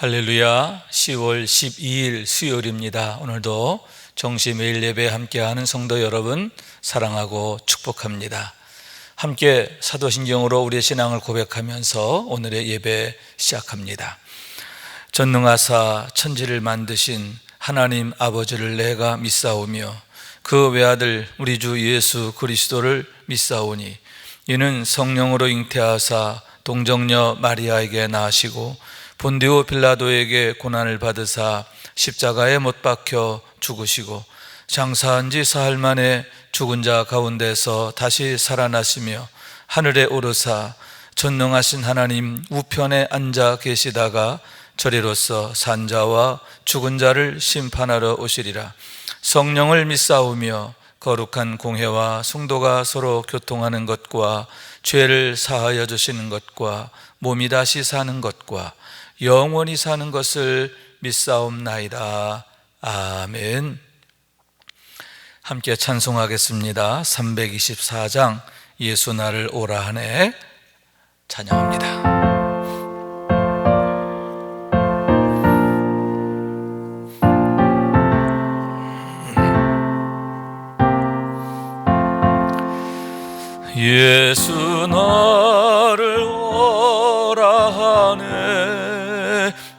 할렐루야. 10월 12일 수요일입니다. 오늘도 정시 매일 예배 함께하는 성도 여러분 사랑하고 축복합니다. 함께 사도신경으로 우리의 신앙을 고백하면서 오늘의 예배 시작합니다. 전능하사 천지를 만드신 하나님 아버지를 내가 믿사오며 그 외아들 우리 주 예수 그리스도를 믿사오니 이는 성령으로 잉태하사 동정녀 마리아에게 나시고 본디오 빌라도에게 고난을 받으사 십자가에 못 박혀 죽으시고 장사한 지 사흘 만에 죽은 자 가운데서 다시 살아나시며 하늘에 오르사 전능하신 하나님 우편에 앉아 계시다가 저리로서 산 자와 죽은 자를 심판하러 오시리라. 성령을 믿사오며 거룩한 공회와 성도가 서로 교통하는 것과 죄를 사하여 주시는 것과 몸이 다시 사는 것과 영원히 사는 것을 믿사옵나이다. 아멘. 함께 찬송하겠습니다. 324장 예수 나를 오라 하네 찬양합니다. 예수 나를 오라 하네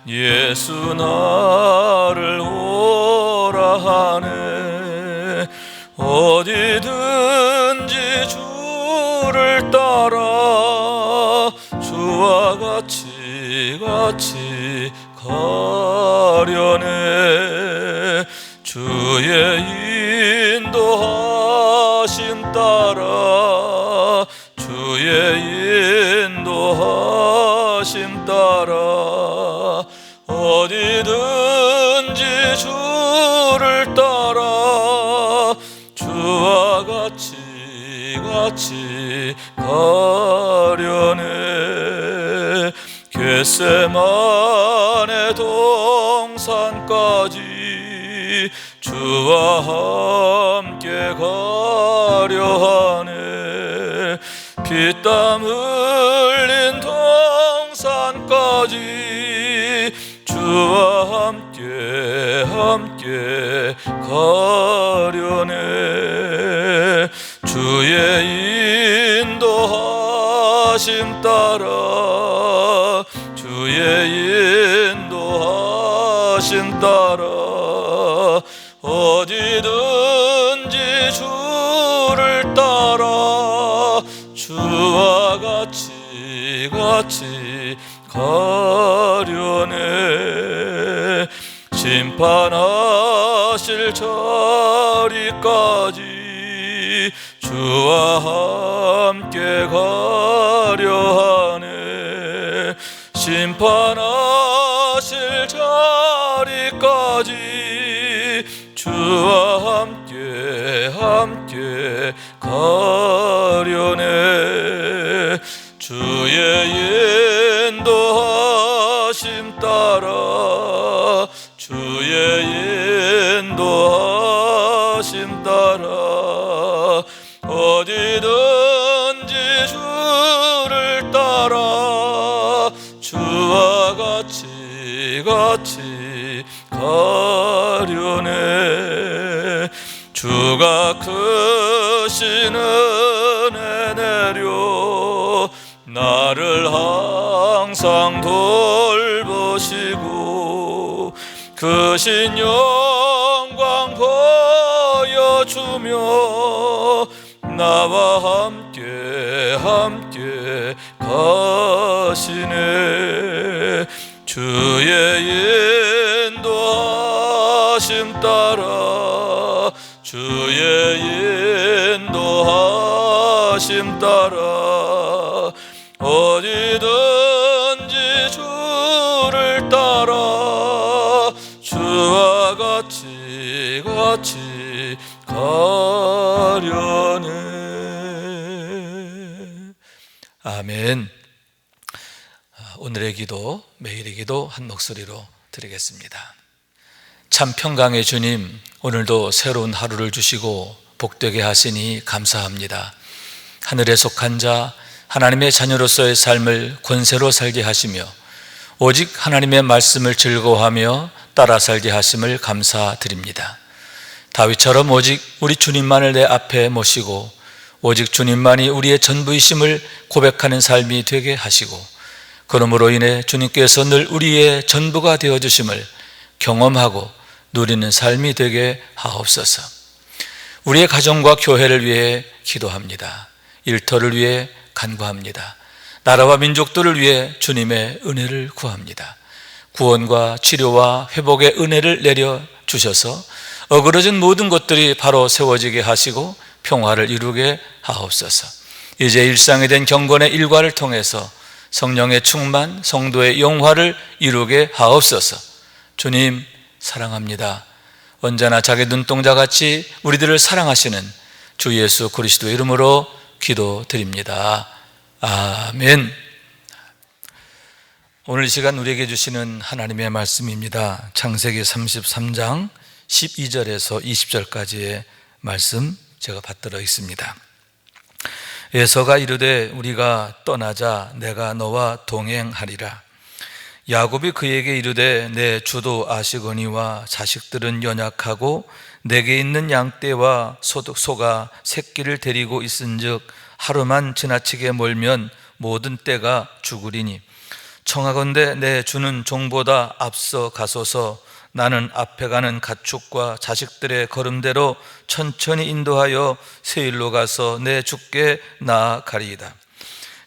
예수 나를 오라 하네 어디든지 주를 따라 주와 같이 가려네 주의 인도하심 따라 주의 인도하심 따라 어디든지 주를 따라 주와 같이 가려네 겟세마네 동산까지 주와 함께 가려 하네 피땀 흘린 동산까지 주와 함께 가려네 주의 인도하심 따라 주의 인도하심 따라 어디든지 주를 따라 주와 같이 가려네 심판하실 자리까지 주와 함께 가려 하네 심판하실 자리까지 주와 함께 가려네 주의 인도하심 따라 주의 인도하심 따라 어디든지 주를 따라 주와 같이 가려네 주가 크신 은혜 내려 나를 항상 돌보시고 크신 영광 보여주며 나와 함께 가시네 주의 인도하심 따라 주의 인도하심 따라 어디든지 주를 따라 주와 같이 가려네. 아멘. 오늘의 기도, 매일의 기도 한 목소리로 드리겠습니다. 참 평강의 주님, 오늘도 새로운 하루를 주시고 복되게 하시니 감사합니다. 하늘에 속한 자, 하나님의 자녀로서의 삶을 권세로 살게 하시며 오직 하나님의 말씀을 즐거워하며 따라 살게 하심을 감사드립니다. 다윗처럼 오직 우리 주님만을 내 앞에 모시고 오직 주님만이 우리의 전부이심을 고백하는 삶이 되게 하시고, 그러므로 인해 주님께서 늘 우리의 전부가 되어주심을 경험하고 누리는 삶이 되게 하옵소서. 우리의 가정과 교회를 위해 기도합니다. 일터를 위해 간구합니다. 나라와 민족들을 위해 주님의 은혜를 구합니다. 구원과 치료와 회복의 은혜를 내려주셔서 어그러진 모든 것들이 바로 세워지게 하시고 평화를 이루게 하옵소서. 이제 일상이 된 경건의 일과를 통해서 성령의 충만, 성도의 영화를 이루게 하옵소서. 주님 사랑합니다. 언제나 자기 눈동자같이 우리들을 사랑하시는 주 예수 그리스도의 이름으로 기도드립니다. 아멘. 오늘 이 시간 우리에게 주시는 하나님의 말씀입니다. 창세기 33장 12절에서 20절까지의 말씀 제가 받들어 있습니다. 에서가 이르되 우리가 떠나자 내가 너와 동행하리라. 야곱이 그에게 이르되 내 주도 아시거니와 자식들은 연약하고 내게 있는 양떼와 소가 새끼를 데리고 있은즉 하루만 지나치게 멀면 모든 떼가 죽으리니 청하건대 내 주는 종보다 앞서 가소서. 나는 앞에 가는 가축과 자식들의 걸음대로 천천히 인도하여 세일로 가서 내 주께 나아가리이다.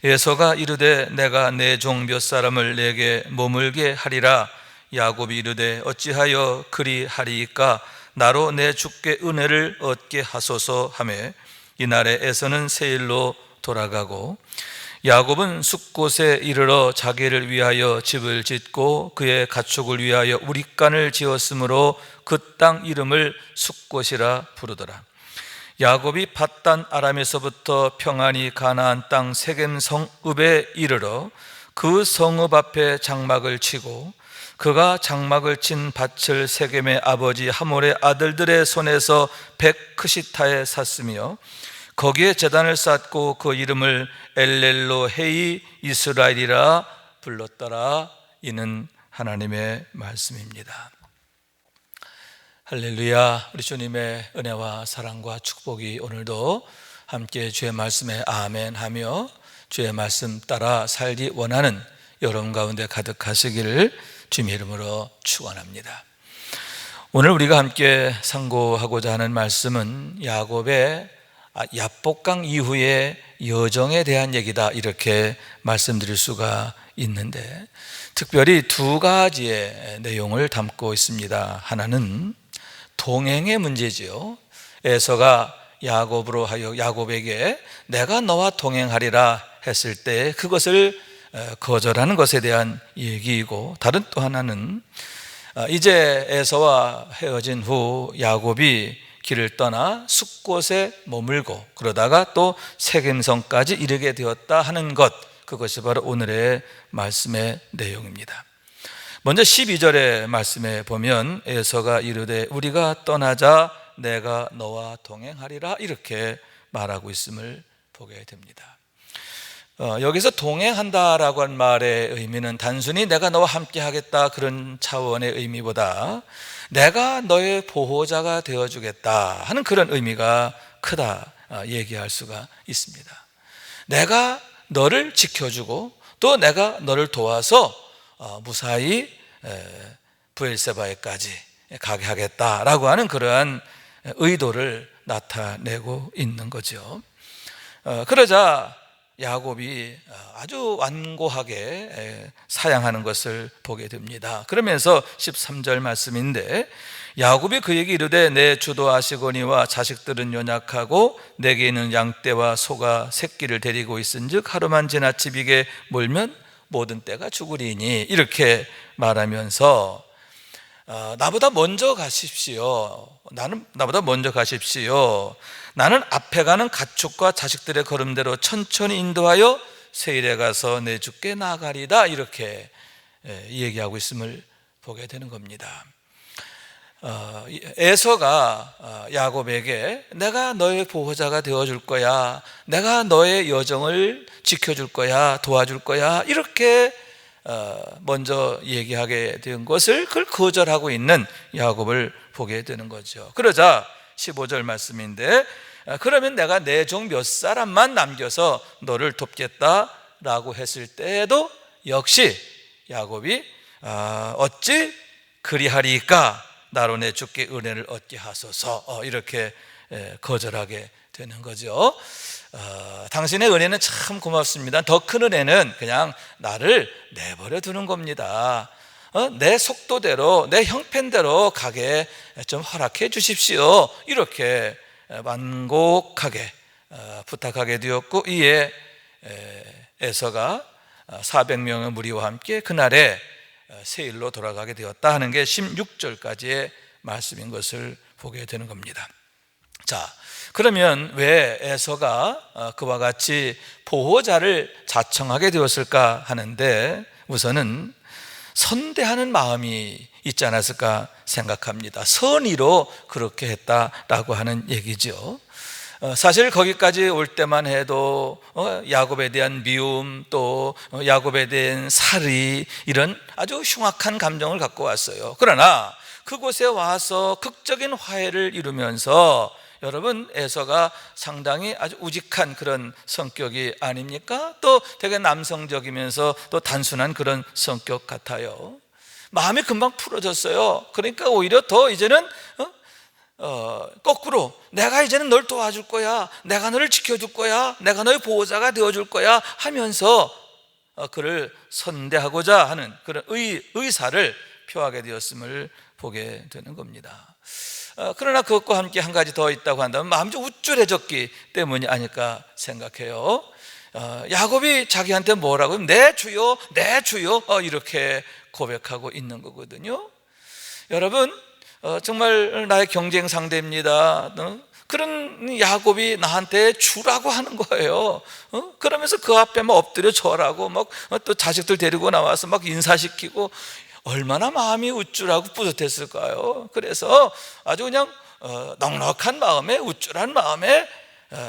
에서가 이르되 내가 내 종 몇 사람을 내게 머물게 하리라. 야곱이 이르되 어찌하여 그리 하리이까? 나로 내 주께 은혜를 얻게 하소서 하매 이날에 에서는 세일로 돌아가고 야곱은 숫곳에 이르러 자기를 위하여 집을 짓고 그의 가축을 위하여 우릿간을 지었으므로 그 땅 이름을 숫곳이라 부르더라. 야곱이 밧단 아람에서부터 평안히 가나안 땅 세겜 성읍에 이르러 그 성읍 앞에 장막을 치고 그가 장막을 친 밭을 세겜의 아버지 하몰의 아들들의 손에서 백크시타에 샀으며 거기에 제단을 쌓고 그 이름을 엘렐로헤이 이스라엘이라 불렀더라. 이는 하나님의 말씀입니다. 할렐루야. 우리 주님의 은혜와 사랑과 축복이 오늘도 함께 주의 말씀에 아멘 하며 주의 말씀 따라 살기 원하는 여러분 가운데 가득하시기를 주님의 이름으로 축원합니다. 오늘 우리가 함께 상고하고자 하는 말씀은 야곱의 야복강 이후의 여정에 대한 얘기다, 이렇게 말씀드릴 수가 있는데 특별히 두 가지의 내용을 담고 있습니다. 하나는 동행의 문제지요. 에서가 야곱에게 내가 너와 동행하리라 했을 때 그것을 거절하는 것에 대한 얘기이고, 다른 또 하나는 이제 에서와 헤어진 후 야곱이 길을 떠나 숫곳에 머물고 그러다가 또 세겜성까지 이르게 되었다 하는 것, 그것이 바로 오늘의 말씀의 내용입니다. 먼저 12절의 말씀에 보면 에서가 이르되 우리가 떠나자 내가 너와 동행하리라, 이렇게 말하고 있음을 보게 됩니다. 여기서 동행한다라고 한 말의 의미는 단순히 내가 너와 함께 하겠다 그런 차원의 의미보다 내가 너의 보호자가 되어주겠다 하는 그런 의미가 크다 얘기할 수가 있습니다. 내가 너를 지켜주고 또 내가 너를 도와서 무사히 브엘세바에까지 가게 하겠다라고 하는 그러한 의도를 나타내고 있는 거죠. 그러자 야곱이 아주 완고하게 사양하는 것을 보게 됩니다. 그러면서 13절 말씀인데 야곱이 그에게 이르되 내 주도 아시거니와 자식들은 연약하고 내게 있는 양떼와 소가 새끼를 데리고 있은즉 하루만 지나치게 몰면 모든 떼가 죽으리니, 이렇게 말하면서 나보다 먼저 가십시오. 나보다 먼저 가십시오. 나는 앞에 가는 가축과 자식들의 걸음대로 천천히 인도하여 세일에 가서 내 주께 나아가리다, 이렇게 얘기하고 있음을 보게 되는 겁니다. 에서가 야곱에게 내가 너의 보호자가 되어줄 거야, 내가 너의 여정을 지켜줄 거야, 도와줄 거야, 이렇게 먼저 얘기하게 된 것을 그걸 거절하고 있는 야곱을 보게 되는 거죠. 그러자 15절 말씀인데, 그러면 내가 내 종 몇 사람만 남겨서 너를 돕겠다라고 했을 때에도 역시 야곱이 어찌 그리하리까, 나로 내 주께 은혜를 얻게 하소서, 이렇게 거절하게 되는 거죠. 당신의 은혜는 참 고맙습니다. 더 큰 은혜는 그냥 나를 내버려 두는 겁니다. 내 속도대로, 내 형편대로 가게 좀 허락해 주십시오, 이렇게 만곡하게 부탁하게 되었고, 이에 에서가 400명의 무리와 함께 그날에 세일로 돌아가게 되었다 하는 게 16절까지의 말씀인 것을 보게 되는 겁니다. 자, 그러면 왜 에서가 그와 같이 보호자를 자청하게 되었을까 하는데, 우선은 선대하는 마음이 있지 않았을까 생각합니다. 선의로 그렇게 했다라고 하는 얘기죠. 사실 거기까지 올 때만 해도 야곱에 대한 미움, 또 야곱에 대한 살이, 이런 아주 흉악한 감정을 갖고 왔어요. 그러나 그곳에 와서 극적인 화해를 이루면서, 여러분, 에서가 상당히 아주 우직한 그런 성격이 아닙니까? 또 되게 남성적이면서 또 단순한 그런 성격 같아요. 마음이 금방 풀어졌어요. 그러니까 오히려 더 이제는 거꾸로 내가 이제는 널 도와줄 거야, 내가 너를 지켜줄 거야, 내가 너의 보호자가 되어줄 거야 하면서 그를 선대하고자 하는 그런 의사를 표하게 되었음을 보게 되는 겁니다. 그러나 그것과 함께 한 가지 더 있다고 한다면 마음이 좀 우쭐해졌기 때문이 아닐까 생각해요. 야곱이 자기한테 뭐라고 하면 내 주요, 내 주요, 이렇게 고백하고 있는 거거든요. 여러분, 정말 나의 경쟁 상대입니다. 그런 야곱이 나한테 주라고 하는 거예요. 그러면서 그 앞에 막 엎드려 절하고 막 또 자식들 데리고 나와서 막 인사시키고, 얼마나 마음이 우쭐하고 뿌듯했을까요? 그래서 아주 그냥 넉넉한 마음에, 우쭐한 마음에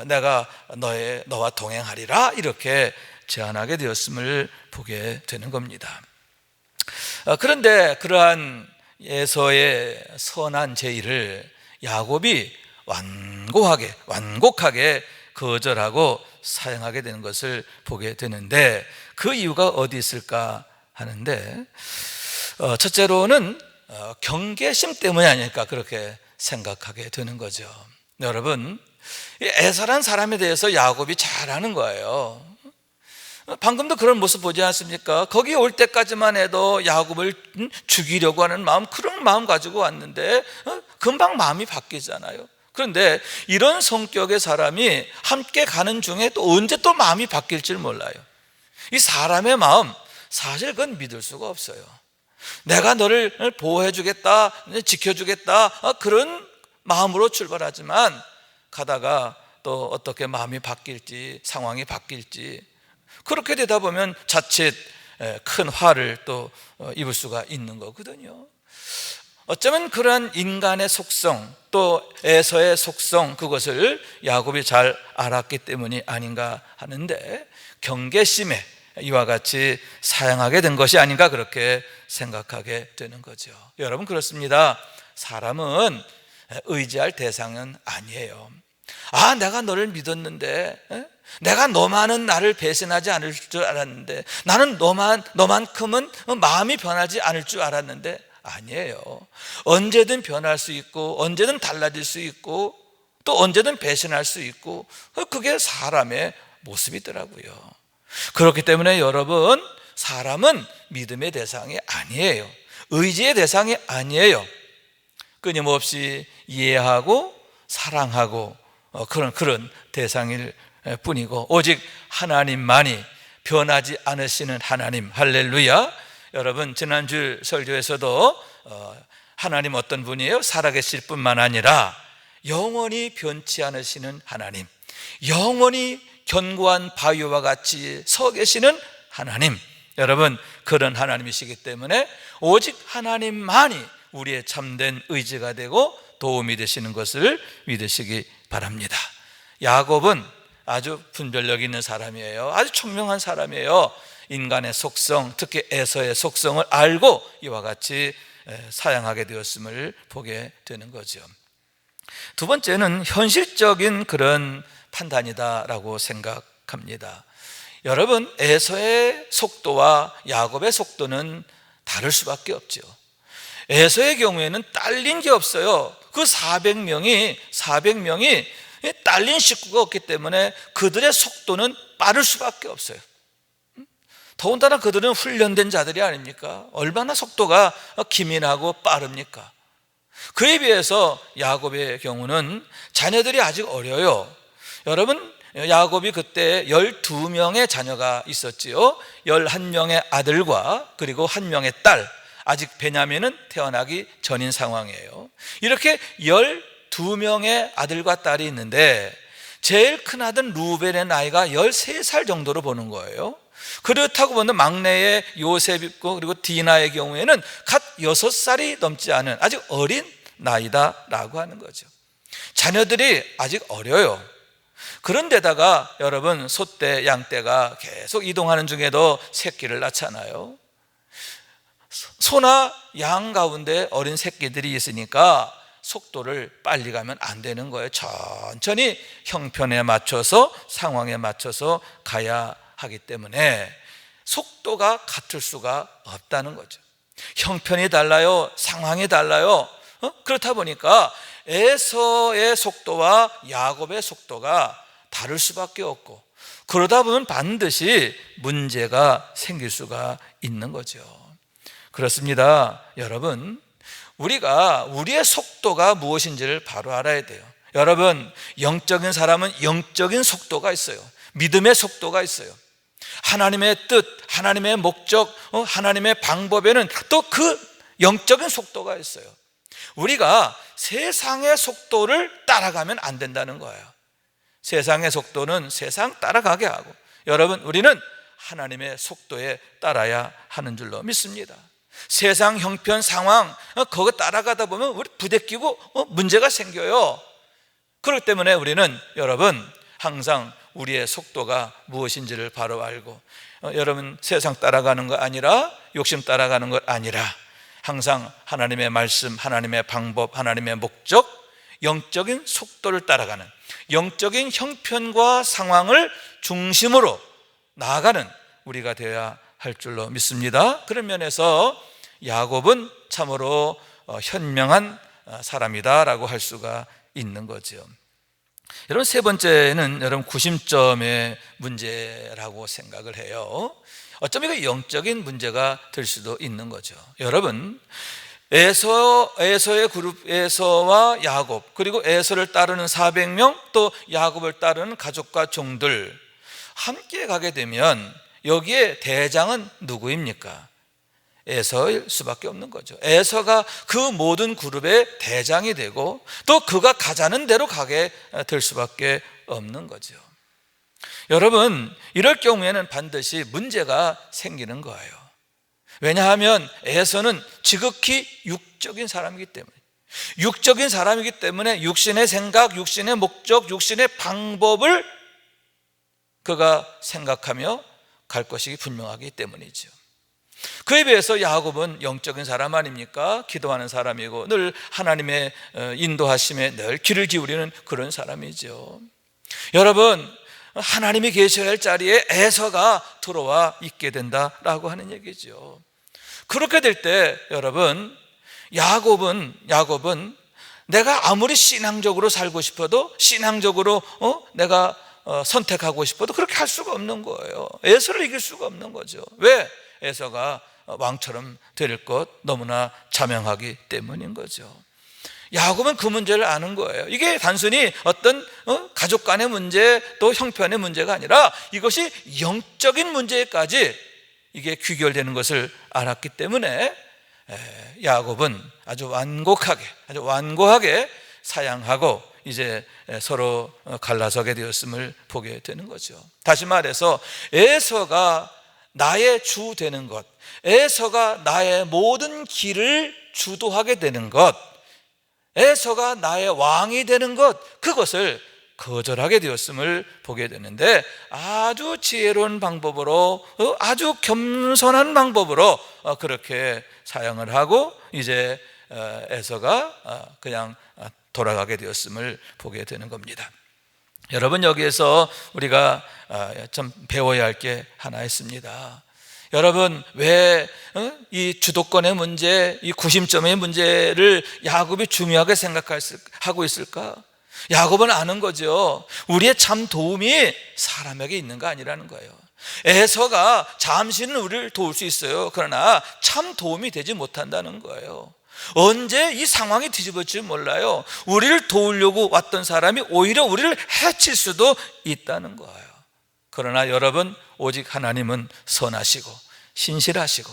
내가 너와 동행하리라, 이렇게 제안하게 되었음을 보게 되는 겁니다. 그런데 그러한 에서의 선한 제의를 야곱이 완곡하게 거절하고 사용하게 되는 것을 보게 되는데, 그 이유가 어디 있을까 하는데, 첫째로는 경계심 때문이 아닐까 그렇게 생각하게 되는 거죠. 여러분, 에서란 사람에 대해서 야곱이 잘 아는 거예요. 방금도 그런 모습 보지 않습니까? 거기 올 때까지만 해도 야곱을 죽이려고 하는 마음, 그런 마음 가지고 왔는데 금방 마음이 바뀌잖아요. 그런데 이런 성격의 사람이 함께 가는 중에 또 언제 또 마음이 바뀔 줄 몰라요. 이 사람의 마음, 사실 그건 믿을 수가 없어요. 내가 너를 보호해 주겠다, 지켜주겠다, 그런 마음으로 출발하지만 가다가 또 어떻게 마음이 바뀔지, 상황이 바뀔지, 그렇게 되다 보면 자칫 큰 화를 또 입을 수가 있는 거거든요. 어쩌면 그러한 인간의 속성, 또 에서의 속성, 그것을 야곱이 잘 알았기 때문이 아닌가 하는데, 경계심에 이와 같이 사용하게 된 것이 아닌가 그렇게 생각하게 되는 거죠. 여러분, 그렇습니다. 사람은 의지할 대상은 아니에요. 내가 너를 믿었는데, 내가 너만은 나를 배신하지 않을 줄 알았는데, 나는 너만큼은 마음이 변하지 않을 줄 알았는데, 아니에요. 언제든 변할 수 있고, 언제든 달라질 수 있고, 또 언제든 배신할 수 있고, 그게 사람의 모습이더라고요. 그렇기 때문에 여러분, 사람은 믿음의 대상이 아니에요. 의지의 대상이 아니에요. 끊임없이 이해하고 사랑하고 그런 대상일 뿐이고, 오직 하나님만이 변하지 않으시는 하나님, 할렐루야. 여러분, 지난주 설교에서도 하나님 어떤 분이에요? 살아계실 뿐만 아니라 영원히 변치 않으시는 하나님, 영원히 견고한 바위와 같이 서 계시는 하나님, 여러분, 그런 하나님이시기 때문에 오직 하나님만이 우리의 참된 의지가 되고 도움이 되시는 것을 믿으시기 바랍니다. 야곱은 아주 분별력 있는 사람이에요. 아주 총명한 사람이에요. 인간의 속성, 특히 에서의 속성을 알고 이와 같이 사양하게 되었음을 보게 되는 거죠. 두 번째는 현실적인 그런 판단이다라고 생각합니다. 여러분, 에서의 속도와 야곱의 속도는 다를 수밖에 없죠. 에서의 경우에는 딸린 게 없어요. 그 400명이 딸린 식구가 없기 때문에 그들의 속도는 빠를 수밖에 없어요. 더군다나 그들은 훈련된 자들이 아닙니까? 얼마나 속도가 기민하고 빠릅니까? 그에 비해서 야곱의 경우는 자녀들이 아직 어려요. 여러분, 야곱이 그때 12명의 자녀가 있었지요. 11명의 아들과 그리고 1명의 딸, 아직 베냐민은 태어나기 전인 상황이에요. 이렇게 12명의 아들과 딸이 있는데 제일 큰 아들 루벤의 나이가 13살 정도로 보는 거예요. 그렇다고 보면 막내의 요셉 있고 그리고 디나의 경우에는 갓 6살이 넘지 않은 아직 어린 나이다라고 하는 거죠. 자녀들이 아직 어려요. 그런데다가 여러분, 소떼, 양떼가 계속 이동하는 중에도 새끼를 낳잖아요. 소나 양 가운데 어린 새끼들이 있으니까 속도를 빨리 가면 안 되는 거예요. 천천히 형편에 맞춰서, 상황에 맞춰서 가야 하기 때문에 속도가 같을 수가 없다는 거죠. 형편이 달라요, 상황이 달라요. 그렇다 보니까 에서의 속도와 야곱의 속도가 다를 수밖에 없고, 그러다 보면 반드시 문제가 생길 수가 있는 거죠. 그렇습니다. 여러분, 우리가 우리의 속도가 무엇인지를 바로 알아야 돼요. 여러분, 영적인 사람은 영적인 속도가 있어요. 믿음의 속도가 있어요. 하나님의 뜻, 하나님의 목적, 하나님의 방법에는 또 그 영적인 속도가 있어요. 우리가 세상의 속도를 따라가면 안 된다는 거예요. 세상의 속도는 세상 따라가게 하고, 여러분, 우리는 하나님의 속도에 따라야 하는 줄로 믿습니다. 세상 형편 상황 그거 따라가다 보면 우리 부대끼고 문제가 생겨요. 그렇기 때문에 우리는 여러분 항상 우리의 속도가 무엇인지를 바로 알고, 여러분 세상 따라가는 것 아니라, 욕심 따라가는 것 아니라 항상 하나님의 말씀, 하나님의 방법, 하나님의 목적, 영적인 속도를 따라가는, 영적인 형편과 상황을 중심으로 나아가는 우리가 되어야 할 줄로 믿습니다. 그런 면에서 야곱은 참으로 현명한 사람이다라고 할 수가 있는 거죠. 여러분, 세 번째는 여러분 구심점의 문제라고 생각을 해요. 어쩌면 이거 영적인 문제가 될 수도 있는 거죠. 여러분, 에서의 그룹, 에서와 야곱, 그리고 에서를 따르는 400명, 또 야곱을 따르는 가족과 종들 함께 가게 되면 여기에 대장은 누구입니까? 에서일 수밖에 없는 거죠. 에서가 그 모든 그룹의 대장이 되고 또 그가 가자는 대로 가게 될 수밖에 없는 거죠. 여러분, 이럴 경우에는 반드시 문제가 생기는 거예요. 왜냐하면 에서는 지극히 육적인 사람이기 때문에 육신의 생각, 육신의 목적, 육신의 방법을 그가 생각하며 갈 것이 분명하기 때문이죠. 그에 비해서 야곱은 영적인 사람 아닙니까? 기도하는 사람이고 늘 하나님의 인도하심에 늘 귀를 기울이는 그런 사람이죠. 여러분, 하나님이 계셔야 할 자리에 에서가 들어와 있게 된다라고 하는 얘기죠. 그렇게 될 때 여러분, 야곱은 내가 아무리 신앙적으로 살고 싶어도, 신앙적으로 내가 선택하고 싶어도 그렇게 할 수가 없는 거예요. 에서를 이길 수가 없는 거죠. 왜? 에서가 왕처럼 될 것 너무나 자명하기 때문인 거죠. 야곱은 그 문제를 아는 거예요. 이게 단순히 어떤 가족 간의 문제, 또 형편의 문제가 아니라 이것이 영적인 문제까지 이게 귀결되는 것을 알았기 때문에 야곱은 아주 완고하게 사양하고 이제 서로 갈라서게 되었음을 보게 되는 거죠. 다시 말해서 에서가 나의 주 되는 것, 에서가 나의 모든 길을 주도하게 되는 것, 에서가 나의 왕이 되는 것, 그것을 거절하게 되었음을 보게 되는데, 아주 지혜로운 방법으로, 아주 겸손한 방법으로 그렇게 사용을 하고 이제 에서가 그냥 돌아가게 되었음을 보게 되는 겁니다. 여러분, 여기에서 우리가 좀 배워야 할 게 하나 있습니다. 여러분, 왜 이 주도권의 문제, 이 구심점의 문제를 야곱이 중요하게 생각하고 있을까? 야곱은 아는 거죠. 우리의 참 도움이 사람에게 있는 거 아니라는 거예요. 에서가 잠시는 우리를 도울 수 있어요. 그러나 참 도움이 되지 못한다는 거예요. 언제 이 상황이 뒤집어질지 몰라요. 우리를 도우려고 왔던 사람이 오히려 우리를 해칠 수도 있다는 거예요. 그러나 여러분, 오직 하나님은 선하시고 신실하시고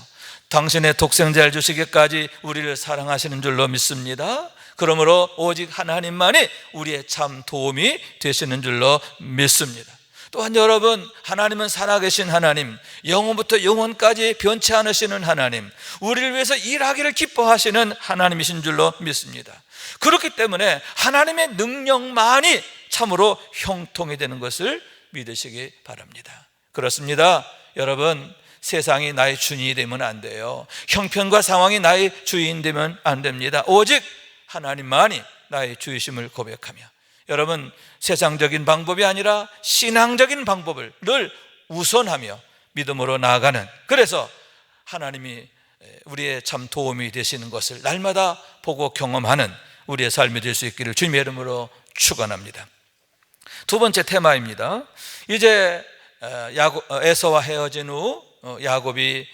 당신의 독생자를 주시기까지 우리를 사랑하시는 줄로 믿습니다. 그러므로 오직 하나님만이 우리의 참 도움이 되시는 줄로 믿습니다. 또한 여러분, 하나님은 살아계신 하나님, 영원부터 영원까지 변치 않으시는 하나님, 우리를 위해서 일하기를 기뻐하시는 하나님이신 줄로 믿습니다. 그렇기 때문에 하나님의 능력만이 참으로 형통이 되는 것을 믿으시기 바랍니다. 그렇습니다. 여러분, 세상이 나의 주인이 되면 안 돼요. 형편과 상황이 나의 주인 되면 안 됩니다. 오직 하나님만이 나의 주이심을 고백하며, 여러분, 세상적인 방법이 아니라 신앙적인 방법을 늘 우선하며 믿음으로 나아가는, 그래서 하나님이 우리의 참 도움이 되시는 것을 날마다 보고 경험하는 우리의 삶이 될 수 있기를 주님의 이름으로 축원합니다. 두 번째 테마입니다. 이제 에서와 헤어진 후 야곱이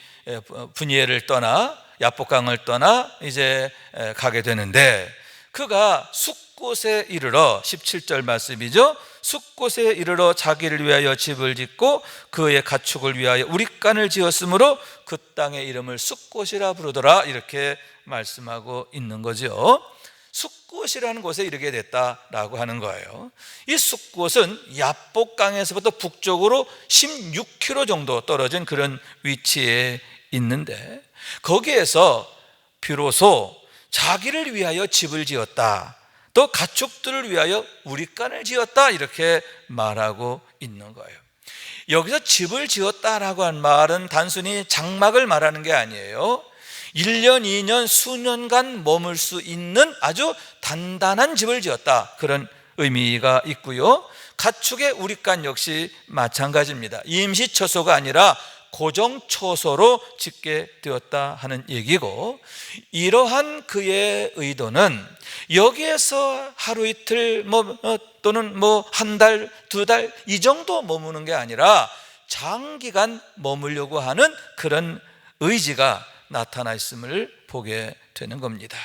분이엘을 떠나 야복강을 떠나 이제 가게 되는데, 그가 숫곳에 이르러, 17절 말씀이죠. 숫곳에 이르러 자기를 위하여 집을 짓고 그의 가축을 위하여 우릿간을 지었으므로 그 땅의 이름을 숫곳이라 부르더라, 이렇게 말씀하고 있는 거죠. 숫곳이라는 곳에 이르게 됐다라고 하는 거예요. 이 숫곳은 야복강에서부터 북쪽으로 16km 정도 떨어진 그런 위치에 있는데, 거기에서 비로소 자기를 위하여 집을 지었다, 또 가축들을 위하여 우릿간을 지었다, 이렇게 말하고 있는 거예요. 여기서 집을 지었다라고 한 말은 단순히 장막을 말하는 게 아니에요. 1년, 2년, 수년간 머물 수 있는 아주 단단한 집을 지었다, 그런 의미가 있고요. 가축의 우릿간 역시 마찬가지입니다. 임시처소가 아니라 고정처소로 짓게 되었다 하는 얘기고, 이러한 그의 의도는 여기에서 하루 이틀 또는 한 달, 두 달 이 정도 머무는 게 아니라 장기간 머물려고 하는 그런 의지가 나타나 있음을 보게 되는 겁니다.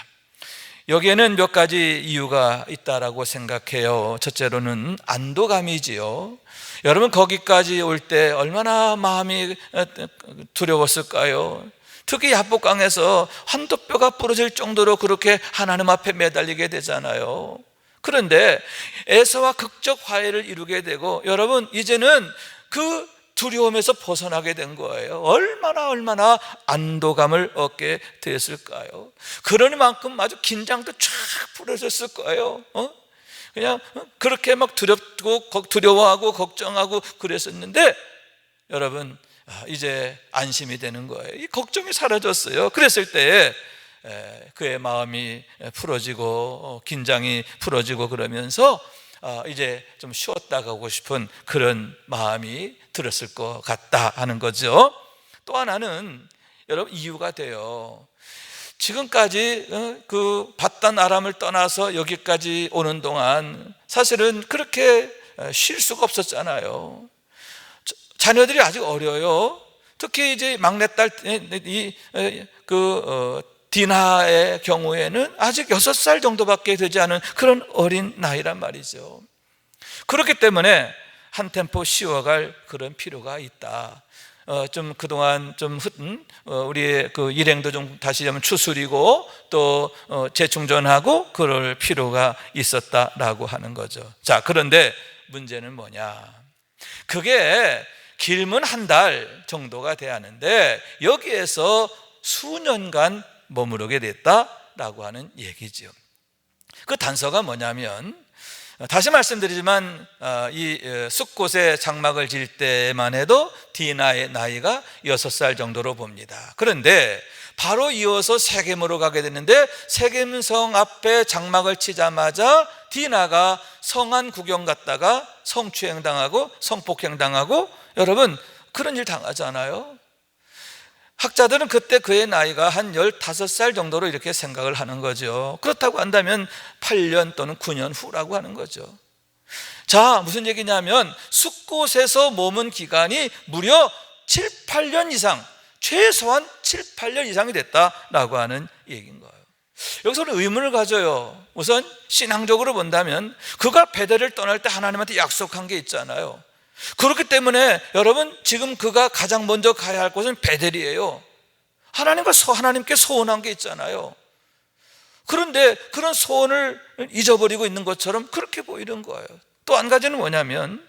여기에는 몇 가지 이유가 있다라고 생각해요. 첫째로는 안도감이지요. 여러분, 거기까지 올 때 얼마나 마음이 두려웠을까요? 특히 야복강에서 한도 뼈가 부러질 정도로 그렇게 하나님 앞에 매달리게 되잖아요. 그런데 에서와 극적 화해를 이루게 되고, 여러분, 이제는 그 두려움에서 벗어나게 된 거예요. 얼마나 안도감을 얻게 되었을까요? 그러니 만큼 아주 긴장도 쫙 풀어졌을 거예요. 그냥 그렇게 막 두려워하고 걱정하고 그랬었는데, 여러분, 이제 안심이 되는 거예요. 이 걱정이 사라졌어요. 그랬을 때 그의 마음이 풀어지고 긴장이 풀어지고 그러면서 이제 좀 쉬었다 가고 싶은 그런 마음이 들었을 것 같다 하는 거죠. 또 하나는 여러분, 이유가 돼요. 지금까지 그 밧단 아람을 떠나서 여기까지 오는 동안 사실은 그렇게 쉴 수가 없었잖아요. 자녀들이 아직 어려요. 특히 이제 막내딸 디나의 경우에는 아직 6살 정도밖에 되지 않은 그런 어린 나이란 말이죠. 그렇기 때문에 한 템포 쉬어갈 그런 필요가 있다. 좀 그동안 좀 우리의 그 일행도 좀 다시 한번 추스리고 또 재충전하고 그럴 필요가 있었다라고 하는 거죠. 자, 그런데 문제는 뭐냐? 그게 길면 한 달 정도가 돼야 하는데 여기에서 수년간 머무르게 됐다라고 하는 얘기죠. 그 단서가 뭐냐면 다시 말씀드리지만 이 숫곳에 장막을 질 때만 해도 디나의 나이가 6살 정도로 봅니다. 그런데 바로 이어서 세겜으로 가게 됐는데 세겜성 앞에 장막을 치자마자 디나가 성안 구경 갔다가 성추행당하고 성폭행당하고, 여러분 그런 일 당하잖아요. 학자들은 그때 그의 나이가 한 15살 정도로 이렇게 생각을 하는 거죠. 그렇다고 한다면 8년 또는 9년 후라고 하는 거죠. 자, 무슨 얘기냐면 숫곳에서 머문 기간이 무려 7, 8년 이상, 최소한 7, 8년 이상이 됐다라고 하는 얘기인 거예요. 여기서는 의문을 가져요. 우선 신앙적으로 본다면 그가 베델을 떠날 때 하나님한테 약속한 게 있잖아요. 그렇기 때문에 여러분, 지금 그가 가장 먼저 가야 할 곳은 베델이에요. 하나님께 소원한 게 있잖아요. 그런데 그런 소원을 잊어버리고 있는 것처럼 그렇게 보이는 거예요. 또 한 가지는 뭐냐면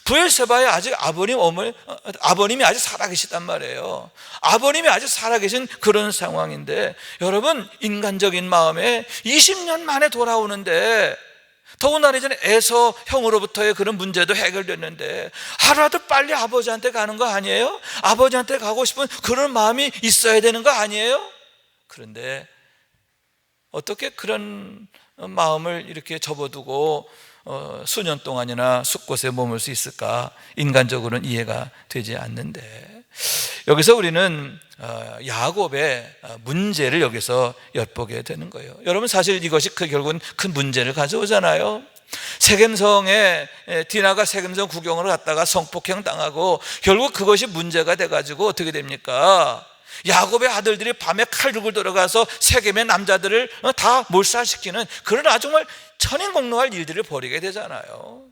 브엘세바에 아직 아버님이 아직 살아계시단 말이에요. 아버님이 아직 살아계신 그런 상황인데, 여러분 인간적인 마음에 20년 만에 돌아오는데, 더군다나 이제는 에서 형으로부터의 그런 문제도 해결됐는데 하루라도 빨리 아버지한테 가는 거 아니에요? 아버지한테 가고 싶은 그런 마음이 있어야 되는 거 아니에요? 그런데 어떻게 그런 마음을 이렇게 접어두고 수년 동안이나 숫곳에 머물 수 있을까? 인간적으로는 이해가 되지 않는데, 여기서 우리는 야곱의 문제를 여기서 엿보게 되는 거예요. 여러분, 사실 이것이 결국은 큰 문제를 가져오잖아요. 세겜성에 디나가 세겜성 구경을 갔다가 성폭행 당하고 결국 그것이 문제가 돼가지고 어떻게 됩니까? 야곱의 아들들이 밤에 칼 들고 들어가서 세겜의 남자들을 다 몰살시키는 그런 아주 정말 천인공노할 일들을 벌이게 되잖아요.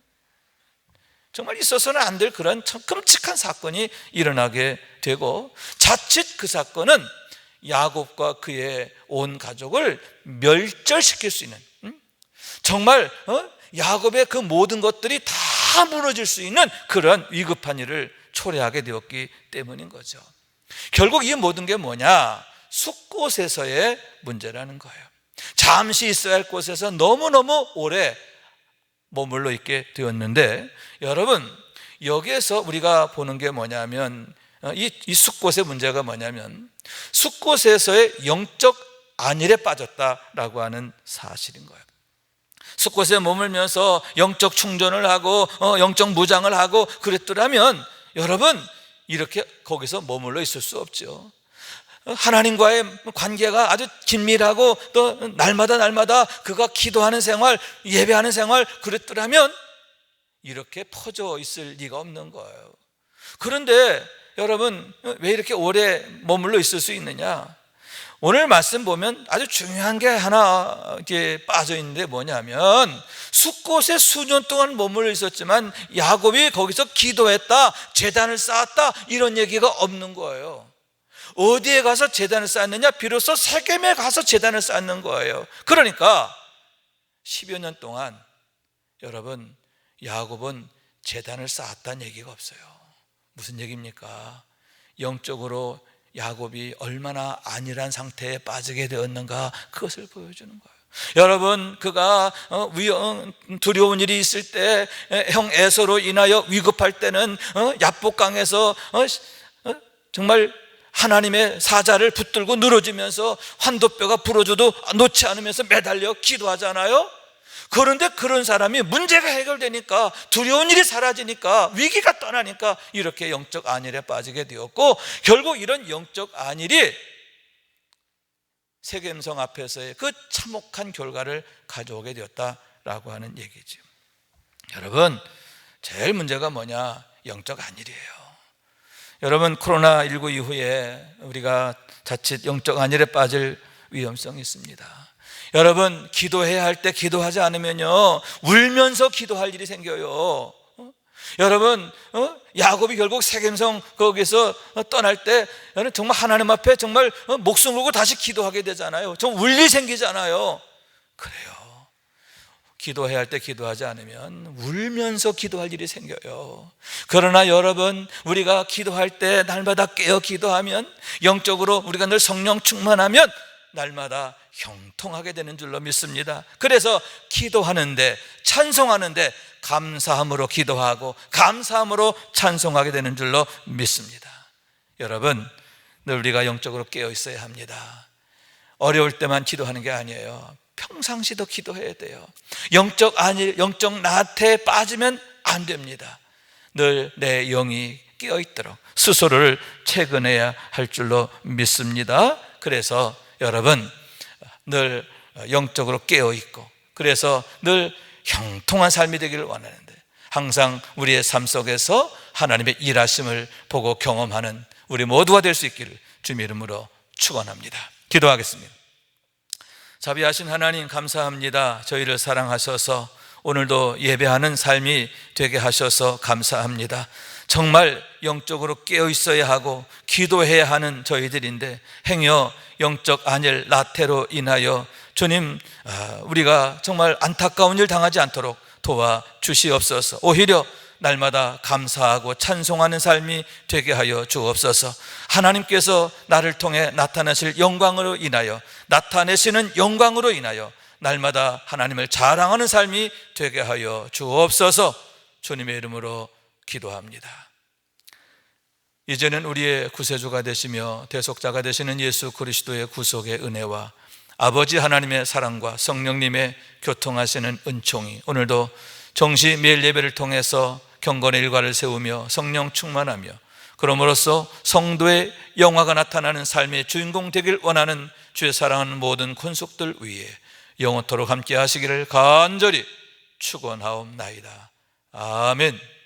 정말 있어서는 안 될 그런 참 끔찍한 사건이 일어나게 되고, 자칫 그 사건은 야곱과 그의 온 가족을 멸절시킬 수 있는, 정말 야곱의 그 모든 것들이 다 무너질 수 있는 그런 위급한 일을 초래하게 되었기 때문인 거죠. 결국 이 모든 게 뭐냐? 숫곳에서의 문제라는 거예요. 잠시 있어야 할 곳에서 너무너무 오래 머물러 있게 되었는데, 여러분 여기에서 우리가 보는 게 뭐냐면 이 숫곳의 문제가 뭐냐면 숫곳에서의 영적 안일에 빠졌다라고 하는 사실인 거예요. 숫곳에 머물면서 영적 충전을 하고 영적 무장을 하고 그랬더라면 여러분 이렇게 거기서 머물러 있을 수 없죠. 하나님과의 관계가 아주 긴밀하고 또 날마다 그가 기도하는 생활, 예배하는 생활 그랬더라면 이렇게 퍼져 있을 리가 없는 거예요. 그런데 여러분 왜 이렇게 오래 머물러 있을 수 있느냐? 오늘 말씀 보면 아주 중요한 게 하나 이렇게 빠져 있는데 뭐냐면 숫곳에 수년 동안 머물러 있었지만 야곱이 거기서 기도했다, 제단을 쌓았다 이런 얘기가 없는 거예요. 어디에 가서 제단을 쌓았느냐? 비로소 세겜에 가서 제단을 쌓는 거예요. 그러니까 10여 년 동안 여러분 야곱은 제단을 쌓았다는 얘기가 없어요. 무슨 얘기입니까? 영적으로 야곱이 얼마나 안일한 상태에 빠지게 되었는가, 그것을 보여주는 거예요. 여러분 그가 두려운 일이 있을 때, 형 에서로 인하여 위급할 때는 야복강에서 정말 하나님의 사자를 붙들고 늘어지면서 환도뼈가 부러져도 놓지 않으면서 매달려 기도하잖아요. 그런데 그런 사람이 문제가 해결되니까, 두려운 일이 사라지니까, 위기가 떠나니까 이렇게 영적 안일에 빠지게 되었고, 결국 이런 영적 안일이 세겜성 앞에서의 그 참혹한 결과를 가져오게 되었다라고 하는 얘기죠. 여러분 제일 문제가 뭐냐? 영적 안일이에요. 여러분 코로나19 이후에 우리가 자칫 영적 안일에 빠질 위험성이 있습니다. 여러분 기도해야 할 때 기도하지 않으면요 울면서 기도할 일이 생겨요. 여러분 야곱이 결국 세겜성 거기서 떠날 때 정말 하나님 앞에 정말 목숨 걸고 다시 기도하게 되잖아요. 좀 울 일이 생기잖아요. 그래요. 기도해야 할 때 기도하지 않으면 울면서 기도할 일이 생겨요. 그러나 여러분 우리가 기도할 때 날마다 깨어 기도하면, 영적으로 우리가 늘 성령 충만하면 날마다 형통하게 되는 줄로 믿습니다. 그래서 기도하는데, 찬송하는데 감사함으로 기도하고 감사함으로 찬송하게 되는 줄로 믿습니다. 여러분, 늘 우리가 영적으로 깨어 있어야 합니다. 어려울 때만 기도하는 게 아니에요. 평상시도 기도해야 돼요. 영적 나태에 빠지면 안 됩니다. 늘 내 영이 깨어 있도록 스스로를 채근해야 할 줄로 믿습니다. 그래서 여러분, 늘 영적으로 깨어 있고, 그래서 늘 형통한 삶이 되기를 원하는데, 항상 우리의 삶 속에서 하나님의 일하심을 보고 경험하는 우리 모두가 될 수 있기를 주님의 이름으로 축원합니다. 기도하겠습니다. 자비하신 하나님, 감사합니다. 저희를 사랑하셔서 오늘도 예배하는 삶이 되게 하셔서 감사합니다. 정말 영적으로 깨어 있어야 하고 기도해야 하는 저희들인데 행여 영적 안일 나태로 인하여 주님, 우리가 정말 안타까운 일 당하지 않도록 도와주시옵소서. 오히려 날마다 감사하고 찬송하는 삶이 되게 하여 주옵소서. 하나님께서 나를 통해 나타나시는 영광으로 인하여 날마다 하나님을 자랑하는 삶이 되게 하여 주옵소서. 주님의 이름으로 기도합니다. 이제는 우리의 구세주가 되시며 대속자가 되시는 예수 그리스도의 구속의 은혜와 아버지 하나님의 사랑과 성령님의 교통하시는 은총이 오늘도 정시 매일 예배를 통해서 경건의 일과를 세우며 성령 충만하며 그럼으로써 성도의 영화가 나타나는 삶의 주인공 되길 원하는 주의 사랑하는 모든 권속들 위에 영원토록 함께 하시기를 간절히 축원하옵나이다. 아멘.